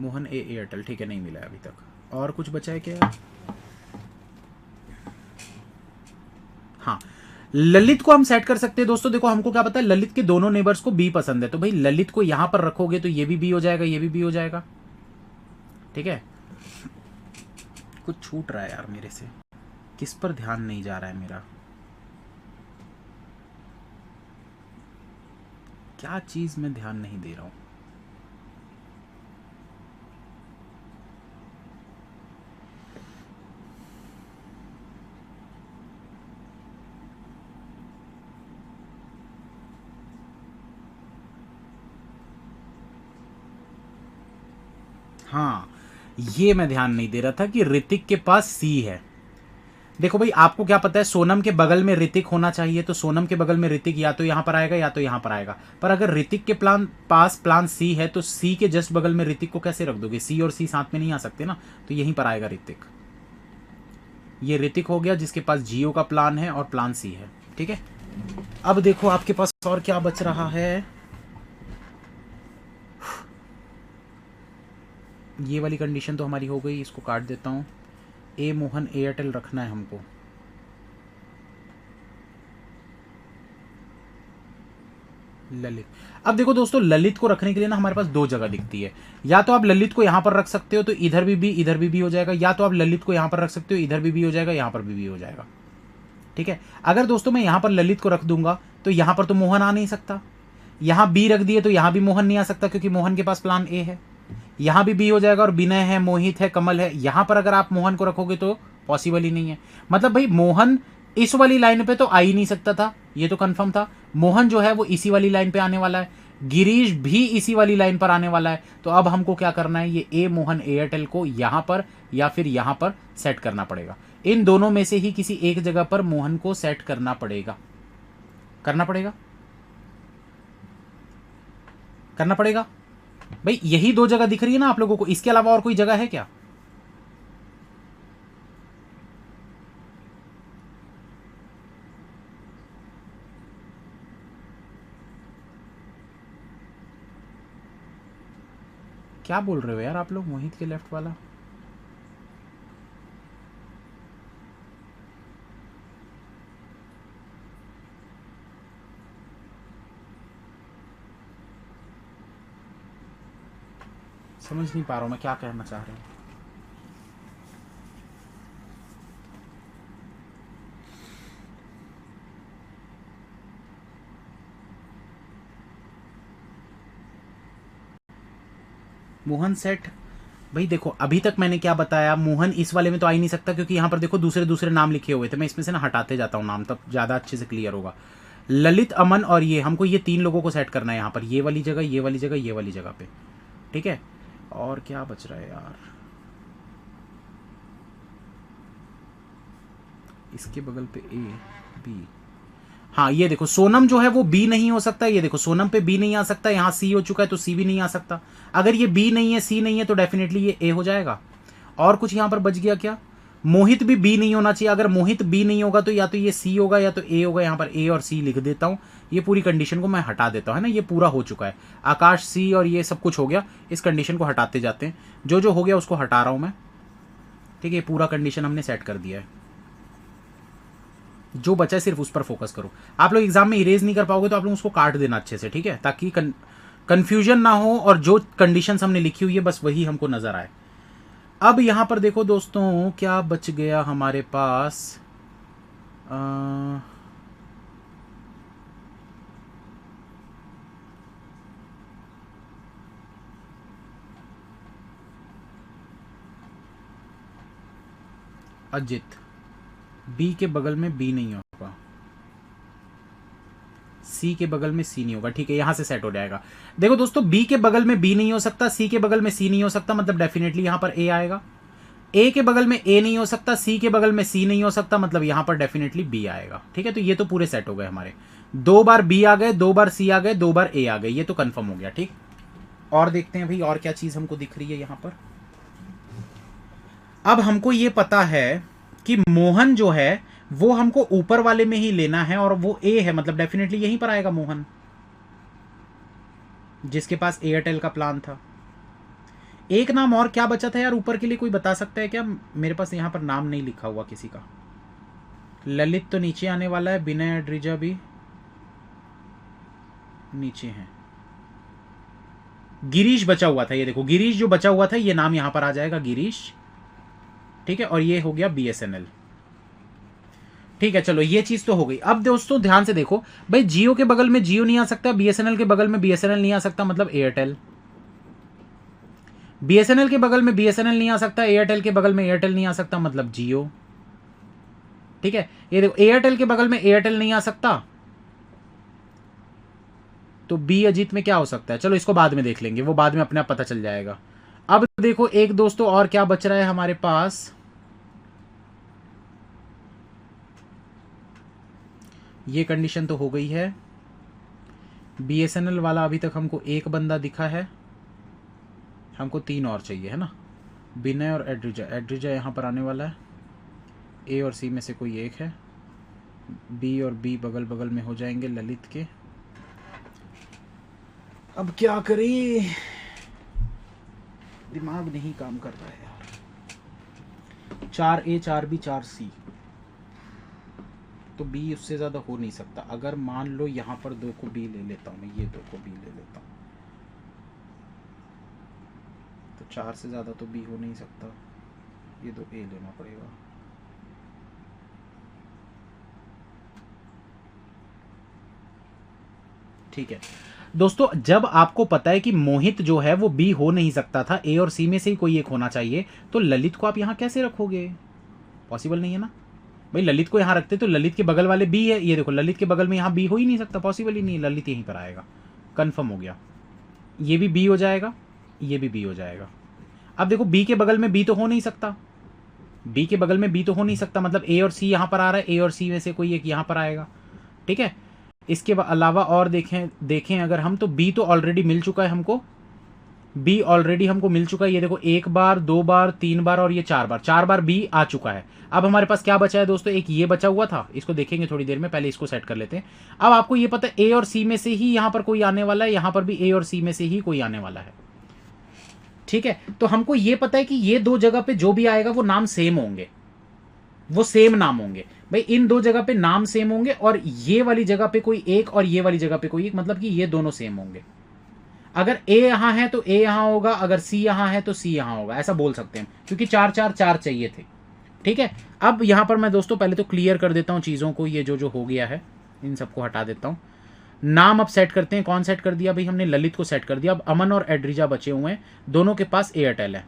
मोहन एयरटेल, ठीक है, नहीं मिला है अभी तक। और कुछ बचा है क्या? हाँ, ललित को हम सेट कर सकते हैं दोस्तों। देखो हमको क्या पता है, ललित के दोनों नेबर्स को बी पसंद है, तो भाई ललित को यहां पर रखोगे तो ये भी बी हो जाएगा, ये भी बी हो जाएगा। ठीक है, कुछ छूट रहा है यार मेरे से, किस पर ध्यान नहीं जा रहा है मेरा, क्या चीज में ध्यान नहीं दे रहा हूं। हाँ, ये मैं ध्यान नहीं दे रहा था कि ऋतिक के पास सी है। देखो भाई आपको क्या पता है, सोनम के बगल में ऋतिक होना चाहिए, तो सोनम के बगल में ऋतिक या तो यहां पर आएगा या तो यहां पर आएगा। पर अगर ऋतिक के पास प्लान सी है तो सी के जस्ट बगल में ऋतिक को कैसे रख दोगे? सी और सी साथ में नहीं आ सकते ना, तो यहीं पर आएगा ऋतिक। ये ऋतिक हो गया जिसके पास जियो का प्लान है और प्लान सी है। ठीक है, अब देखो आपके पास और क्या बच रहा है। ये वाली कंडीशन तो हमारी हो गई, इसको काट देता हूं। ए मोहन एयरटेल रखना है हमको, ललित। अब देखो दोस्तों, ललित को रखने के लिए ना हमारे पास दो जगह दिखती है, या तो आप ललित को यहां पर रख सकते हो तो इधर भी इधर भी हो जाएगा, या तो आप ललित को यहां पर रख सकते हो, इधर भी हो जाएगा, यहां पर भी हो जाएगा। ठीक है, अगर दोस्तों मैं यहां पर ललित को रख दूंगा तो यहां पर तो मोहन आ नहीं सकता, यहां बी रख दिए तो यहां भी मोहन नहीं आ सकता क्योंकि मोहन के पास प्लान ए है, यहां भी बी हो जाएगा, और विनय है, मोहित है, कमल है। यहां पर अगर आप मोहन को रखोगे तो पॉसिबल ही नहीं है। मतलब भाई मोहन इस वाली लाइन पे तो आ ही नहीं सकता था, ये तो कंफर्म था। मोहन जो है वो इसी वाली लाइन पे आने वाला है, गिरीश भी इसी वाली लाइन पर आने वाला है। तो अब हमको क्या करना है, ये ए मोहन एयरटेल को यहां पर या फिर यहां पर सेट करना पड़ेगा। इन दोनों में से ही किसी एक जगह पर मोहन को सेट करना पड़ेगा। करना पड़ेगा, करना पड़ेगा भाई। यही दो जगह दिख रही है ना आप लोगों को, इसके अलावा और कोई जगह है क्या? क्या बोल रहे हो यार आप लोग, मोहित के लेफ्ट वाला? समझ नहीं पा रहा हूं मैं क्या कहना चाह रहे हैं। मोहन सेट भाई देखो, अभी तक मैंने क्या बताया, मोहन इस वाले में तो आ ही नहीं सकता क्योंकि यहां पर देखो दूसरे दूसरे नाम लिखे हुए थे। मैं इसमें से ना हटाते जाता हूं नाम, तब ज्यादा अच्छे से क्लियर होगा। ललित, अमन और ये, हमको ये तीन लोगों को सेट करना है यहां पर, ये वाली जगह, ये वाली जगह, ये वाली जगह पे। ठीक है, और क्या बच रहा है यार? इसके बगल पे ए बी, हाँ ये देखो सोनम जो है वो बी नहीं हो सकता। ये देखो सोनम पे बी नहीं आ सकता, यहाँ सी हो चुका है तो सी भी नहीं आ सकता। अगर ये बी नहीं है, सी नहीं है, तो डेफिनेटली ये ए हो जाएगा। और कुछ यहाँ पर बच गया क्या? मोहित भी बी नहीं होना चाहिए। अगर मोहित बी नहीं होगा तो या तो ये सी होगा या तो ए होगा। यहाँ पर ए और सी लिख देता हूँ, ये पूरी कंडीशन को मैं हटा देता हूँ, है ना। ये पूरा हो चुका है, आकाश सी और ये सब कुछ हो गया। इस कंडीशन को हटाते जाते हैं, जो जो हो गया उसको हटा रहा हूँ मैं। ठीक है, ये पूरा कंडीशन हमने सेट कर दिया है। जो बचा है सिर्फ उस पर फोकस करो। आप लोग एग्जाम में इरेज नहीं कर पाओगे तो आप लोग उसको काट देना अच्छे से, ठीक है, ताकि कंफ्यूजन ना हो और जो कंडीशंस हमने लिखी हुई है बस वही हमको नजर आए। अब यहां पर देखो दोस्तों क्या बच गया हमारे पास। अजित, बी के बगल में बी नहीं होगा, सी के बगल में सी नहीं होगा। ठीक है, यहां से सेट हो जाएगा। देखो दोस्तों, बी के बगल में बी नहीं हो सकता, सी के बगल में सी नहीं हो सकता, मतलब डेफिनेटली यहां पर ए आएगा। ए के बगल में ए नहीं हो सकता, सी के बगल में सी नहीं हो सकता, मतलब यहां पर डेफिनेटली बी आएगा। ठीक है, तो ये तो पूरे सेट हो गए हमारे। 2 बार बी आ गए, 2 बार सी आ गए, 2 बार ए आ गए, ये तो कंफर्म हो गया। ठीक, और देखते हैं भाई और क्या चीज हमको दिख रही है यहां पर। अब हमको ये पता है कि मोहन जो है वो हमको ऊपर वाले में ही लेना है और वो ए है, मतलब डेफिनेटली यहीं पर आएगा मोहन, जिसके पास एयरटेल का प्लान था। एक नाम और क्या बचा था यार ऊपर के लिए, कोई बता सकता है क्या? मेरे पास यहां पर नाम नहीं लिखा हुआ किसी का। ललित तो नीचे आने वाला है, विनय एड्रिजा भी नीचे है। गिरीश बचा हुआ था, ये देखो गिरीश जो बचा हुआ था, ये नाम यहां पर आ जाएगा गिरीश। ठीक है, और ये हो गया बीएसएनएल। ठीक है, चलो ये चीज तो हो गई। अब दोस्तों ध्यान से देखो भाई, जियो के बगल में जियो नहीं आ सकता, बीएसएनएल के बगल में बीएसएनएल नहीं आ सकता, मतलब एयरटेल। बीएसएनएल के बगल में बीएसएनएल नहीं आ सकता, एयरटेल के बगल में एयरटेल नहीं आ सकता, मतलब जियो। ठीक है, ये देखो एयरटेल के बगल में एयरटेल नहीं आ सकता, तो बी अजीत में क्या हो सकता है? चलो इसको बाद में देख लेंगे, वो बाद में अपने आप पता चल जाएगा। अब देखो एक दोस्तों और क्या बच रहा है हमारे पास। ये कंडीशन तो हो गई है। बीएसएनएल वाला अभी तक हमको एक बंदा दिखा है, हमको 3 और चाहिए, है ना। विनय और एड्रिजा, एड्रिजा यहाँ पर आने वाला है। ए और सी में से कोई एक है, बी और बी बगल बगल में हो जाएंगे ललित के। अब क्या करें, दिमाग नहीं काम कर रहा है यार। 4A 4B 4C, तो बी उससे ज्यादा हो नहीं सकता। अगर मान लो यहाँ पर 2 को बी ले लेता हूँ मैं, ये 2 को बी ले लेता हूँ, तो 4 से ज्यादा तो बी हो नहीं सकता, ये 2 ए लेना पड़ेगा। ठीक है दोस्तों, जब आपको पता है कि मोहित जो है वो बी हो नहीं सकता था, ए और सी में से ही कोई एक होना चाहिए, तो ललित को आप यहां कैसे रखोगे? पॉसिबल नहीं है ना भाई। ललित को यहां रखते तो ललित के बगल वाले बी है, ये देखो ललित के बगल में यहां बी हो ही नहीं सकता, पॉसिबल ही नहीं। ललित यहीं पर आएगा, कंफर्म हो गया। ये भी बी हो जाएगा, ये भी बी हो जाएगा। अब देखो बी के बगल में बी तो हो नहीं सकता, बी के बगल में बी तो हो नहीं सकता, मतलब ए और सी यहाँ पर आ रहा है, ए और सी में से कोई एक यहाँ पर आएगा। ठीक है, इसके अलावा और देखें अगर हम, तो बी तो ऑलरेडी मिल चुका है हमको, बी ऑलरेडी हमको मिल चुका है। ये देखो 1 बार 2 बार 3 बार और ये 4 बार बी आ चुका है। अब हमारे पास क्या बचा है दोस्तों, एक ये बचा हुआ था, इसको देखेंगे थोड़ी देर में, पहले इसको सेट कर लेते हैं। अब आपको ये पता है ए और सी में से ही यहां पर कोई आने वाला है, यहां पर भी ए और सी में से ही कोई आने वाला है। ठीक है, तो हमको ये पता है कि ये दो जगह पे जो भी आएगा वो नाम सेम होंगे, वो सेम नाम होंगे भाई, इन दो जगह पे नाम सेम होंगे, और ये वाली जगह पे कोई एक और ये वाली जगह पे कोई एक, मतलब कि ये दोनों सेम होंगे। अगर ए यहां है तो ए यहां होगा, अगर सी यहां है तो सी यहां होगा, ऐसा बोल सकते हैं, क्योंकि 4 4 4 चाहिए थे। ठीक है, अब यहां पर मैं दोस्तों पहले तो क्लियर कर देता हूं चीजों को, ये जो जो हो गया है इन सबको हटा देता हूं। नाम अब सेट करते हैं, कौन सेट कर दिया भाई, हमने ललित को सेट कर दिया। अब अमन और एड्रिजा बचे हुए हैं, दोनों के पास एयरटेल है।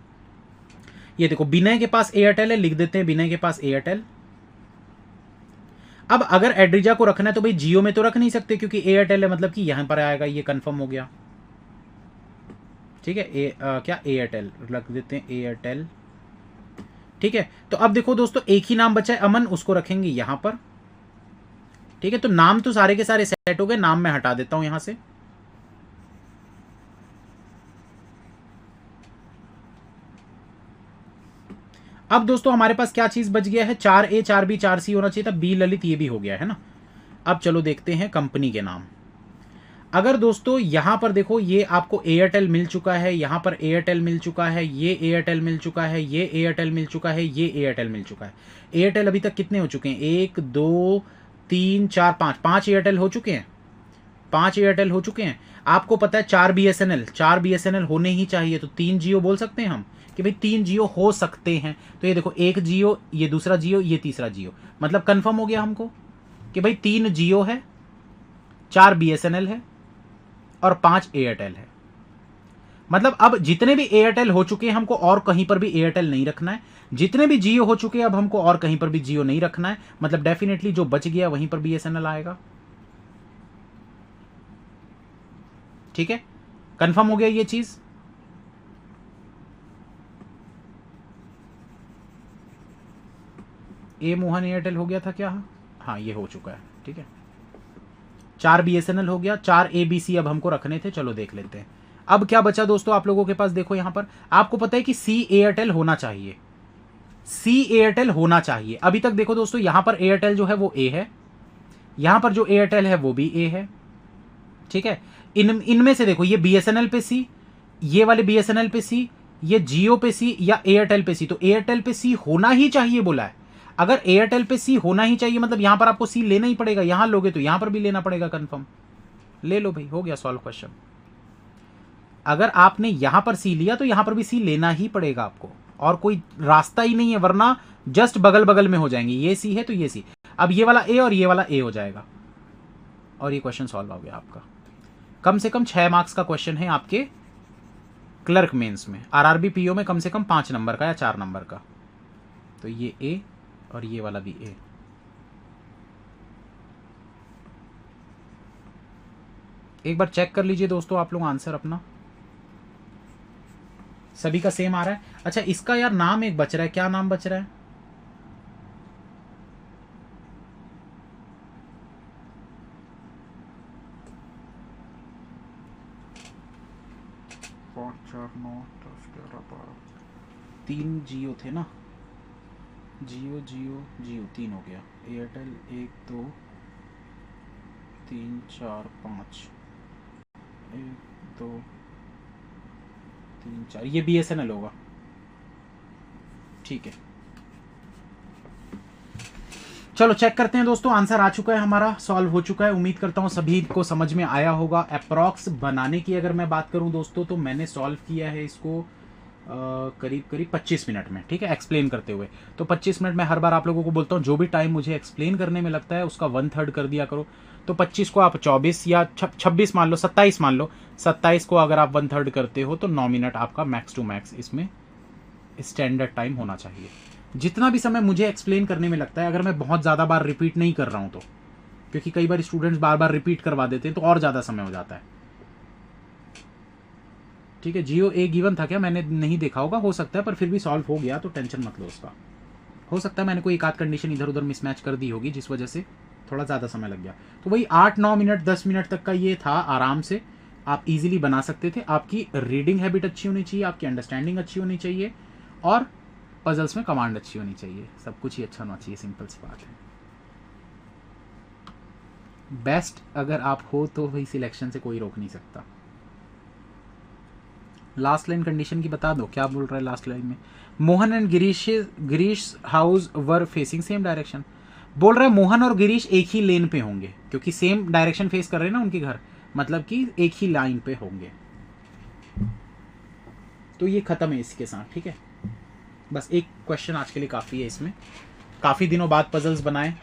ये देखो विनय के पास एयरटेल है, लिख देते हैं विनय के पास एयरटेल। अब अगर एड्रिजा को रखना है तो भाई जियो में तो रख नहीं सकते, क्योंकि एयरटेल है, मतलब कि यहां पर आएगा, ये कंफर्म हो गया। ठीक है, क्या एयरटेल रख देते हैं, एयरटेल। ठीक है, तो अब देखो दोस्तों एक ही नाम बचा है अमन, उसको रखेंगे यहां पर। ठीक है, तो नाम तो सारे के सारे सेट हो गए, नाम मैं हटा देता हूं यहां से। अब दोस्तों हमारे पास क्या चीज बच गया है, 4A 4B 4C होना चाहिए था, बी ललित ये भी हो गया है ना। अब चलो देखते हैं कंपनी के नाम। अगर दोस्तों यहां पर देखो, ये आपको एयरटेल मिल चुका है, यहां पर एयरटेल मिल चुका है, ये एयरटेल मिल चुका है, ये एयरटेल मिल चुका है, ये एयरटेल मिल चुका है। एयरटेल अभी तक कितने हो चुके हैं, 1 2 3 4 5, 5 एयरटेल हो चुके हैं, 5 एयरटेल हो चुके हैं। आपको पता है 4 BSNL, 4 BSNL होने ही चाहिए, तो 3 जियो बोल सकते हैं हम कि भाई 3 जियो हो सकते हैं। तो ये देखो 1 जियो, ये दूसरा जियो, ये तीसरा जियो, मतलब कंफर्म हो गया हमको कि भाई 3 जियो है, 4 BSNL है और 5 एयरटेल है। मतलब अब जितने भी एयरटेल हो चुके हैं हमको और कहीं पर भी एयरटेल नहीं रखना है, जितने भी जियो हो चुके हैं अब हमको और कहीं पर भी जियो नहीं रखना है, मतलब डेफिनेटली जो बच गया वहीं पर BSNL आएगा। ठीक है, कंफर्म हो गया ये चीज। ए मोहन एयरटेल हो गया था क्या, हाँ ये हो चुका है। ठीक है, 4 BSNL हो गया, 4 ABC अब हमको रखने थे, चलो देख लेते हैं। अब क्या बचा दोस्तों आप लोगों के पास, देखो यहां पर आपको पता है कि C एयरटेल होना चाहिए, C एयरटेल होना चाहिए। अभी तक देखो दोस्तों यहां पर एयरटेल जो है वो A है, यहां पर जो एयरटेल है वो भी A है। ठीक है, इनमें से देखो ये BSNL पे C, ये वाले BSNL पे C, ये जियो पे C या एयरटेल पे C, तो एयरटेल पे C होना ही चाहिए बोला है। अगर एयरटेल पे C होना ही चाहिए मतलब यहां पर आपको C लेना ही पड़ेगा, यहां लोगे तो यहां पर भी लेना पड़ेगा, कंफर्म ले लो भाई, हो गया सॉल्व क्वेश्चन। अगर आपने यहां पर C लिया तो यहां पर भी C लेना ही पड़ेगा आपको, और कोई रास्ता ही नहीं है, वरना जस्ट बगल बगल में हो जाएंगे, ये C है तो ये C, अब ये वाला A और ये वाला A हो जाएगा, और ये क्वेश्चन सॉल्व हो गया आपका। कम से कम 6 मार्क्स का क्वेश्चन है आपके क्लर्क मेंस में, RRB PO में कम से कम 5 नंबर का या 4 नंबर का। तो ये A और ये वाला भी A। एक बार चेक कर लीजिए दोस्तों आप लोग आंसर अपना, सभी का सेम आ रहा है। अच्छा इसका यार नाम एक बच रहा है, क्या नाम बच रहा है, पाँच 4 9 10 11 12, 3 जियो थे ना, जियो जियो जियो 3 हो गया, एयरटेल 1 2 3 4 5, 1 2 3 4, ये BSNL होगा। ठीक है, चलो चेक करते हैं दोस्तों, आंसर आ चुका है हमारा, सॉल्व हो चुका है। उम्मीद करता हूं सभी को समझ में आया होगा। अप्रॉक्स बनाने की अगर मैं बात करूं दोस्तों, तो मैंने सॉल्व किया है इसको करीब करीब 25 मिनट में। ठीक है, एक्सप्लेन करते हुए, तो 25 मिनट में हर बार आप लोगों को बोलता हूँ जो भी टाइम मुझे एक्सप्लेन करने में लगता है उसका 1/3 कर दिया करो। तो 25 को आप 24 या 26 मान लो, 27 मान लो, 27 को अगर आप 1/3 करते हो तो 9 मिनट आपका मैक्स टू मैक्स इसमें स्टैंडर्ड टाइम होना चाहिए। जितना भी समय मुझे एक्सप्लेन करने में लगता है, अगर मैं बहुत ज़्यादा बार रिपीट नहीं कर रहा हूँ तो, क्योंकि कई बार स्टूडेंट्स बार बार रिपीट करवा देते हैं तो और ज़्यादा समय हो जाता है। ठीक है, जियो A गिवन था क्या, मैंने नहीं देखा होगा, हो सकता है, पर फिर भी सॉल्व हो गया तो टेंशन मत लो उसका। हो सकता है मैंने कोई एक आध कंडीशन इधर उधर मिसमैच कर दी होगी जिस वजह से थोड़ा ज़्यादा समय लग गया। तो वही 8-9 मिनट 10 मिनट तक का ये था, आराम से आप इजीली बना सकते थे। आपकी रीडिंग हैबिट अच्छी होनी चाहिए, आपकी अंडरस्टैंडिंग अच्छी होनी चाहिए और पजल्स में कमांड अच्छी होनी चाहिए, सब कुछ ही अच्छा होना चाहिए, सिंपल सी बात है। बेस्ट अगर आप हो तो भाई सिलेक्शन से कोई रोक नहीं सकता। लास्ट लाइन कंडीशन की बता दो, क्या बोल रहा है लास्ट लाइन में? Mohan and Girish house were facing same direction. बोल रहा है मोहन और गिरीश एक ही लेन पे होंगे, क्योंकि सेम डायरेक्शन फेस कर रहे हैं ना उनके घर, मतलब कि एक ही लाइन पे होंगे। तो ये खत्म है इसके साथ, ठीक है। बस एक क्वेश्चन आज के लिए काफ़ी है इसमें। काफ़ी दिनों बाद पजल्स बनाए,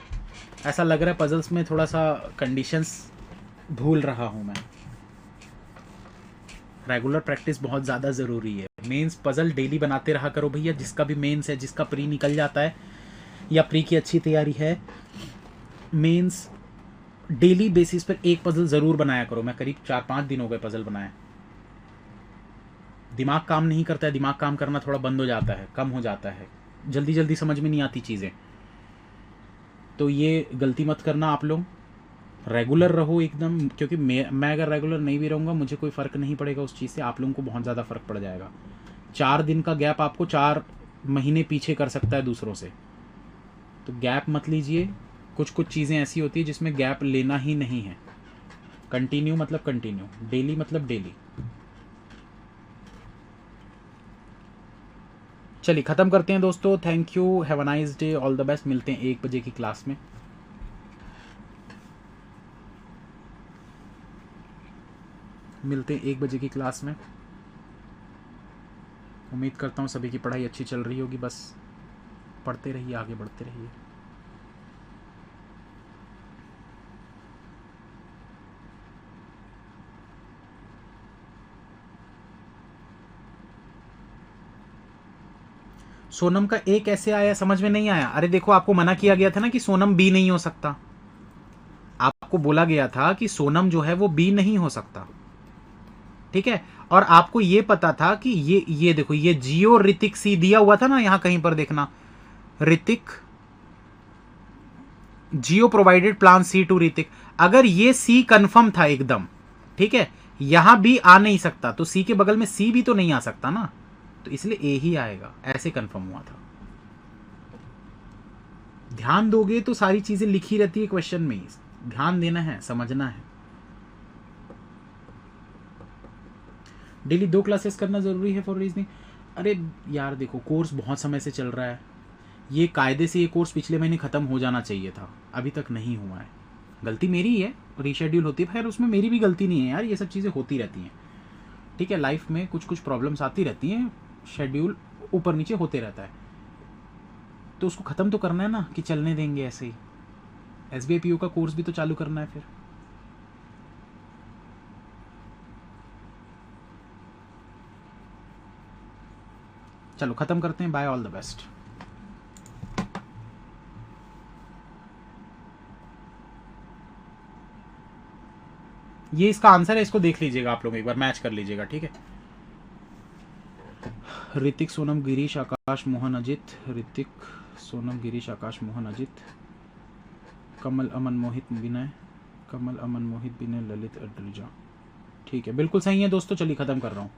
ऐसा लग रहा है पजल्स में थोड़ा सा कंडीशंस भूल रहा हूँ मैं। रेगुलर प्रैक्टिस बहुत ज़्यादा ज़रूरी है। मेंस पजल डेली बनाते रहा करो भैया, जिसका भी मेंस है, जिसका प्री निकल जाता है या प्री की अच्छी तैयारी है, मेंस डेली बेसिस पर एक पजल ज़रूर बनाया करो। मैं करीब 4-5 दिन हो गए पजल बनाए। दिमाग काम नहीं करता है, दिमाग काम करना थोड़ा बंद हो जाता है, कम हो जाता है, जल्दी जल्दी समझ में नहीं आती चीज़ें। तो ये गलती मत करना आप लोग, रेगुलर रहो एकदम, क्योंकि मैं अगर रेगुलर नहीं भी रहूँगा मुझे कोई फ़र्क नहीं पड़ेगा उस चीज़ से, आप लोगों को बहुत ज़्यादा फ़र्क पड़ जाएगा। 4 दिन का गैप आपको 4 महीने पीछे कर सकता है दूसरों से, तो गैप मत लीजिए। कुछ कुछ चीज़ें ऐसी होती है जिसमें गैप लेना ही नहीं है। कंटिन्यू मतलब कंटिन्यू, डेली मतलब डेली। चलिए ख़त्म करते हैं दोस्तों। Thank you, have a nice day, all the best. मिलते हैं 1 बजे की क्लास में। मिलते हैं 1 बजे की क्लास में। उम्मीद करता हूँ सभी की पढ़ाई अच्छी चल रही होगी, बस पढ़ते रहिए, आगे बढ़ते रहिए। सोनम का ए कैसे आया, समझ में नहीं आया? अरे देखो, आपको मना किया गया था ना कि सोनम बी नहीं हो सकता। आपको बोला गया था कि सोनम जो है वो बी नहीं हो सकता, ठीक है। और आपको ये पता था कि ये देखो, ये जियो ऋतिक सी दिया हुआ था ना, यहां कहीं पर देखना, Hrithik Jio provided plan C to Hrithik. अगर ये सी कंफर्म था एकदम, ठीक है, यहां बी आ नहीं सकता, तो सी के बगल में सी भी तो नहीं आ सकता ना, तो इसलिए ए ही आएगा, ऐसे कंफर्म हुआ था। ध्यान दोगे तो सारी चीजें लिखी रहती है क्वेश्चन में, ध्यान देना है, समझना है। डेली 2 क्लासेस करना जरूरी है फॉर रीजनिंग। अरे यार देखो, कोर्स बहुत समय से चल रहा है, ये कायदे से ये कोर्स पिछले महीने ख़त्म हो जाना चाहिए था, अभी तक नहीं हुआ है। गलती मेरी ही है, रीशेड्यूल होती है, खैर उसमें मेरी भी गलती नहीं है यार, ये सब चीज़ें होती रहती हैं, ठीक है। लाइफ में कुछ कुछ प्रॉब्लम्स आती रहती हैं, शेड्यूल ऊपर नीचे होते रहता है, तो उसको ख़त्म तो करना है ना, कि चलने देंगे ऐसे ही। SBI PO का कोर्स भी तो चालू करना है फिर। चलो ख़त्म करते हैं, बाय, ऑल द बेस्ट। ये इसका आंसर है, इसको देख लीजिएगा आप लोग, एक बार मैच कर लीजिएगा, ठीक है। ऋतिक, सोनम, गिरीश, आकाश, मोहन, अजित। ऋतिक, सोनम, गिरीश, आकाश, मोहन, अजित। कमल, अमन, मोहित, विनय। कमल, अमन, मोहित, विनय, ललित, अड्रिजा। ठीक है, बिल्कुल सही है दोस्तों। चलिए ख़त्म कर रहा हूँ।